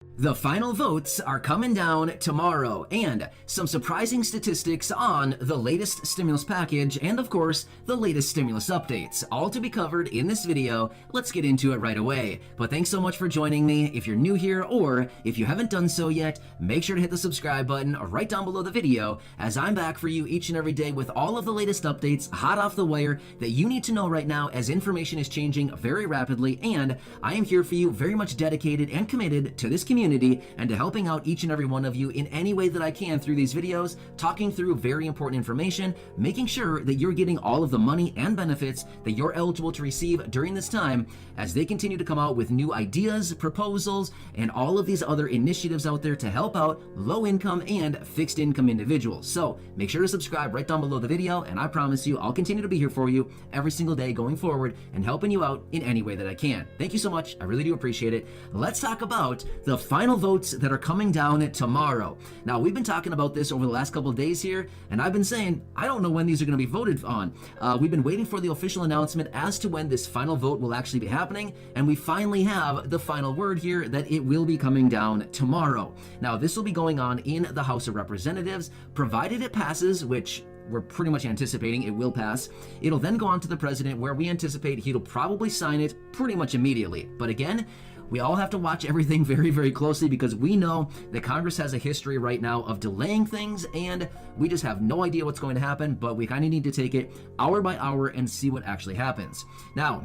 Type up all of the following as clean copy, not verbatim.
The final votes are coming down tomorrow, and some surprising statistics on the latest stimulus package and, of course, the latest stimulus updates, all to be covered in this video. Let's get into it right away. But thanks so much for joining me. If you're new here or if you haven't done so yet, make sure to hit the subscribe button right down below the video, as I'm back for you each and every day with all of the latest updates hot off the wire that you need to know right now, as information is changing very rapidly, and I am here for you, very much dedicated and committed to this community and to helping out each and every one of you in any way that I can through these videos, talking through very important information, making sure that you're getting all of the money and benefits that you're eligible to receive during this time, as they continue to come out with new ideas, proposals, and all of these other initiatives out there to help out low income and fixed income individuals. So make sure to subscribe right down below the video, and I promise you I'll continue to be here for you every single day going forward and helping you out in any way that I can. Thank you so much. I really do appreciate it. Let's talk about the final votes that are coming down tomorrow. Now, we've been talking about this over the last couple of days here, and I've been saying I don't know when these are going to be voted on. We've been waiting for the official announcement as to when this final vote will actually be happening, and we finally have the final word here that it will be coming down tomorrow. Now, this will be going on in the House of Representatives, provided it passes, which we're pretty much anticipating it will pass. It'll then go on to the president, where we anticipate he'll probably sign it pretty much immediately. But again, we all have to watch everything very, very closely, because we know that Congress has a history right now of delaying things, and we just have no idea what's going to happen, but we kind of need to take it hour by hour and see what actually happens. Now,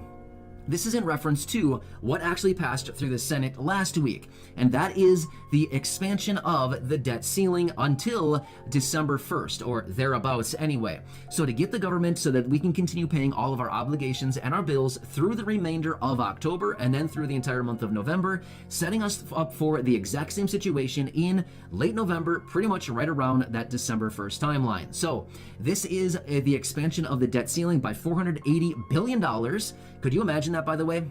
this is in reference to what actually passed through the Senate last week, and that is the expansion of the debt ceiling until December 1st, or thereabouts anyway. So to get the government so that we can continue paying all of our obligations and our bills through the remainder of October and then through the entire month of November, setting us up for the exact same situation in late November, pretty much right around that December 1st timeline. So this is the expansion of the debt ceiling by $480 billion. Could you imagine that, by the way?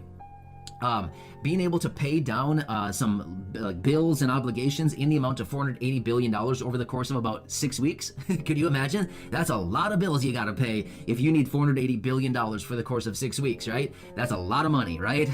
Being able to pay down some bills and obligations in the amount of $480 billion over the course of about 6 weeks. Could you imagine? That's a lot of bills you got to pay if you need $480 billion for the course of 6 weeks, right? That's a lot of money, right?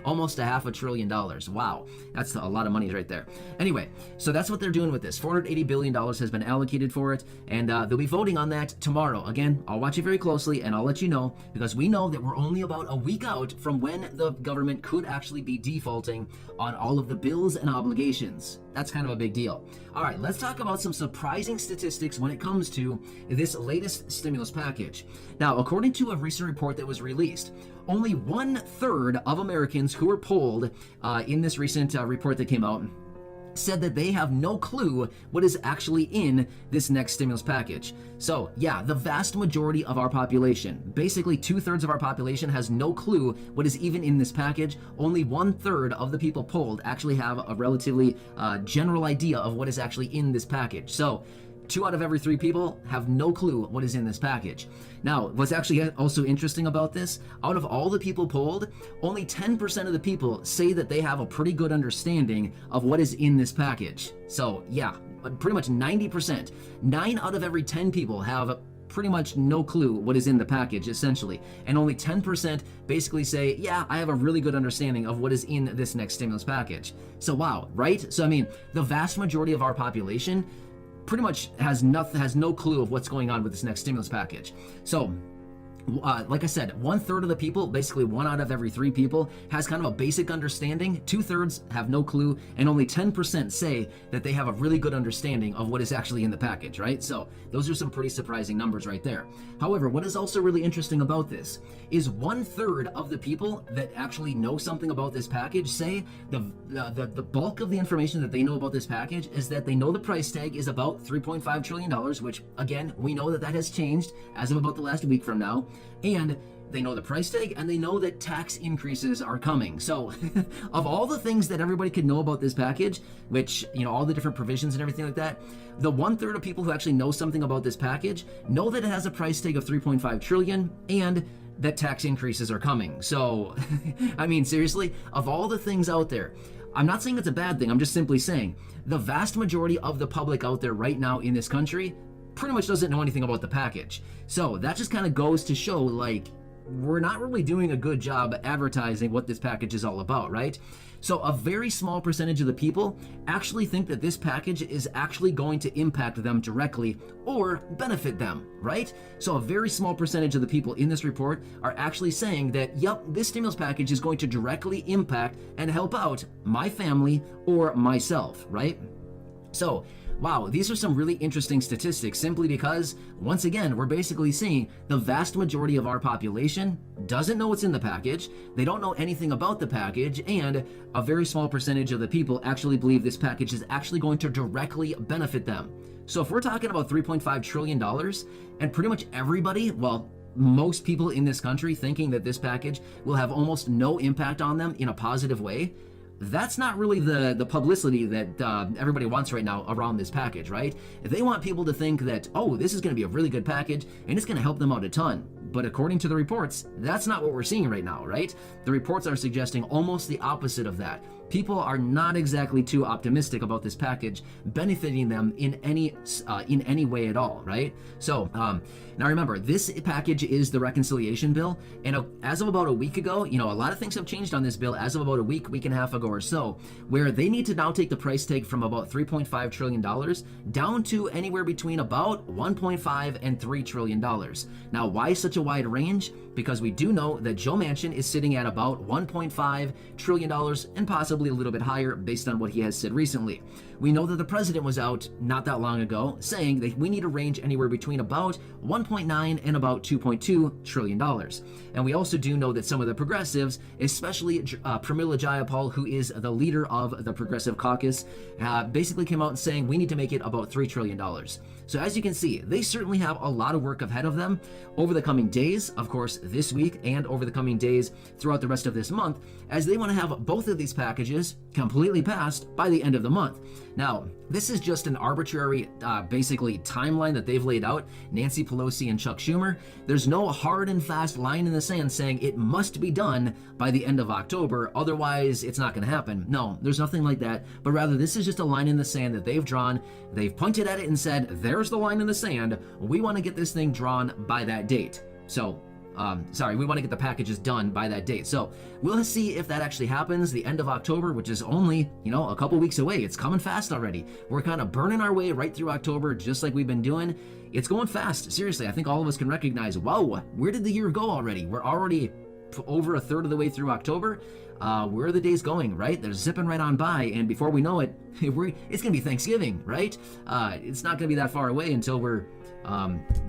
Almost $500 billion. Wow. That's a lot of money right there. Anyway, so that's what they're doing with this. $480 billion has been allocated for it, and they'll be voting on that tomorrow. Again, I'll watch it very closely, and I'll let you know, because we know that we're only about a week out from when the government could actually be defaulting on all of the bills and obligations. That's kind of a big deal. All right, let's talk about some surprising statistics when it comes to this latest stimulus package. Now, according to a recent report that was released, only 1/3 of Americans who were polled in this recent report that came out said that they have no clue what is actually in this next stimulus package. So yeah, the vast majority of our population, basically 2/3 of our population, has no clue what is even in this package. Only 1/3 of the people polled actually have a relatively general idea of what is actually in this package. So 2 out of every 3 people have no clue what is in this package. Now, what's actually also interesting about this, out of all the people polled, only 10% of the people say that they have a pretty good understanding of what is in this package. So yeah, pretty much 90%. 9 out of every 10 people have pretty much no clue what is in the package, essentially. And only 10% basically say, yeah, I have a really good understanding of what is in this next stimulus package. So wow, right? So I mean, the vast majority of our population pretty much has no clue of what's going on with this next stimulus package. So like I said, 1/3 of the people, basically 1 out of every 3 people, has kind of a basic understanding. 2/3 have no clue, and only 10% say that they have a really good understanding of what is actually in the package, right? So those are some pretty surprising numbers right there. However, what is also really interesting about this is 1/3 of the people that actually know something about this package say the bulk of the information that they know about this package is that they know the price tag is about $3.5 trillion, which again, we know that has changed as of about the last week from now. And they know the price tag, and they know that tax increases are coming. So of all the things that everybody could know about this package, which, you know, all the different provisions and everything like that, the 1/3 of people who actually know something about this package know that it has a price tag of $3.5 trillion and that tax increases are coming. So, I mean, seriously, of all the things out there, I'm not saying it's a bad thing. I'm just simply saying the vast majority of the public out there right now in this country pretty much doesn't know anything about the package. So that just kind of goes to show, like, we're not really doing a good job advertising what this package is all about, right? So a very small percentage of the people actually think that this package is actually going to impact them directly or benefit them, right? So a very small percentage of the people in this report are actually saying that, yep, this stimulus package is going to directly impact and help out my family or myself, right? So, wow, these are some really interesting statistics simply because, once again, we're basically seeing the vast majority of our population doesn't know what's in the package, they don't know anything about the package, and a very small percentage of the people actually believe this package is actually going to directly benefit them. So if we're talking about $3.5 trillion, and pretty much everybody, well, most people in this country thinking that this package will have almost no impact on them in a positive way, that's not really the publicity that everybody wants right now around this package, right? If they want people to think that, oh, this is going to be a really good package and it's going to help them out a ton. But according to the reports, that's not what we're seeing right now, right? The reports are suggesting almost the opposite of that. People are not exactly too optimistic about this package benefiting them in any way at all, right? So now remember, this package is the reconciliation bill, and as of about a week ago, a lot of things have changed on this bill as of about a week and a half ago or so, where they need to now take the price tag from about $3.5 trillion down to anywhere between about $1.5 and $3 trillion. Now, why such a wide range? Because we do know that Joe Manchin is sitting at about $1.5 trillion and possibly a little bit higher based on what he has said recently. We know that the president was out not that long ago saying that we need a range anywhere between about 1.9 and about $2.2 trillion. And we also do know that some of the progressives, especially Pramila Jayapal, who is the leader of the Progressive Caucus, basically came out saying we need to make it about $3 trillion. So as you can see, they certainly have a lot of work ahead of them over the coming days, of course, this week and over the coming days throughout the rest of this month, as they want to have both of these packages completely passed by the end of the month. Now, this is just an arbitrary, basically, timeline that they've laid out, Nancy Pelosi and Chuck Schumer. There's no hard and fast line in the sand saying it must be done by the end of October, otherwise it's not going to happen. No, there's nothing like that, but rather this is just a line in the sand that they've drawn. They've pointed at it and said, there's the line in the sand. We want to get this thing drawn by that date. So, we want to get the packages done by that date. So we'll see if that actually happens the end of October, which is only, a couple weeks away. It's coming fast already. We're kind of burning our way right through October, just like we've been doing. It's going fast. Seriously, I think all of us can recognize, wow, where did the year go already? We're already over a third of the way through October. Where are the days going, right? They're zipping right on by, and before we know it, it's going to be Thanksgiving, right? It's not going to be that far away until we're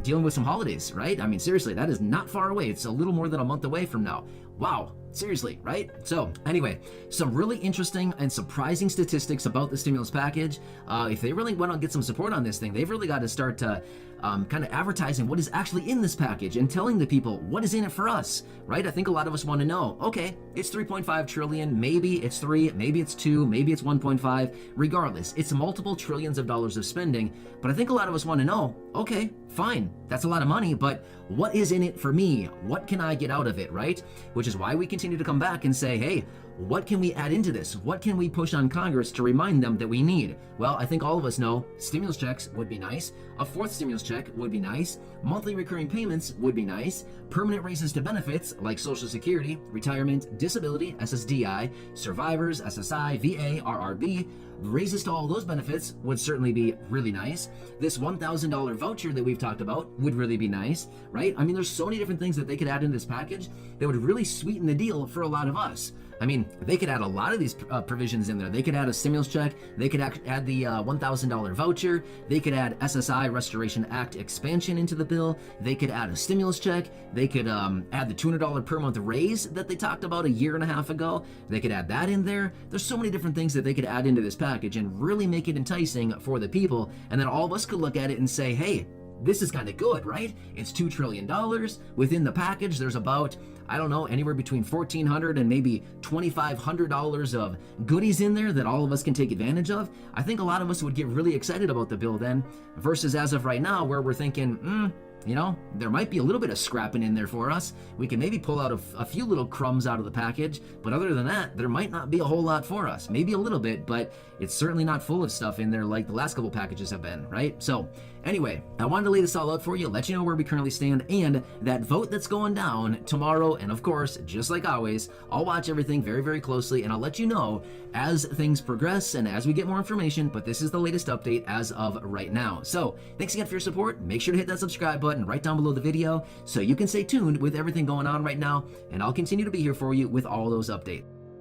dealing with some holidays, right? I mean, seriously, that is not far away. It's a little more than a month away from now. Wow. Seriously, right? So anyway, some really interesting and surprising statistics about the stimulus package. If they really want to get some support on this thing, they've really got to start kind of advertising what is actually in this package and telling the people what is in it for us, right? I think a lot of us want to know, okay, it's 3.5 trillion, maybe it's 3, maybe it's 2, maybe it's 1.5. Regardless, it's multiple trillions of dollars of spending, but I think a lot of us want to know, okay, fine, that's a lot of money, but what is in it for me? What can I get out of it, right? Which is why we continue to come back and say, hey, what can we add into this? What can we push on Congress to remind them that we need? Well, I think all of us know stimulus checks would be nice. A fourth stimulus check would be nice. Monthly recurring payments would be nice. Permanent raises to benefits like Social Security, retirement, disability, SSDI, survivors, SSI, VA, RRB. Raises to all those benefits would certainly be really nice. This $1,000 voucher that we've talked about would really be nice, right? I mean, there's so many different things that they could add in this package that would really sweeten the deal for a lot of us. I mean, they could add a lot of these provisions in there. They could add a stimulus check. They could add the $1,000 voucher. They could add SSI Restoration Act expansion into the bill. They could add a stimulus check. They could add the $200 per month raise that they talked about a year and a half ago. They could add that in there. There's so many different things that they could add into this package and really make it enticing for the people. And then all of us could look at it and say, hey, this is kind of good, right? It's $2 trillion. Within the package, there's about, I don't know, anywhere between $1,400 and maybe $2,500 of goodies in there that all of us can take advantage of. I think a lot of us would get really excited about the bill then, versus as of right now where we're thinking, there might be a little bit of scrapping in there for us. We can maybe pull out a few little crumbs out of the package, but other than that, there might not be a whole lot for us. Maybe a little bit, but it's certainly not full of stuff in there like the last couple packages have been, right? So Anyway, I wanted to lay this all out for you, let you know where we currently stand, and that vote that's going down tomorrow. And of course, just like always, I'll watch everything very, very closely, and I'll let you know as things progress and as we get more information, but this is the latest update as of right now. So thanks again for your support. Make sure to hit that subscribe button right down below the video so you can stay tuned with everything going on right now, and I'll continue to be here for you with all those updates.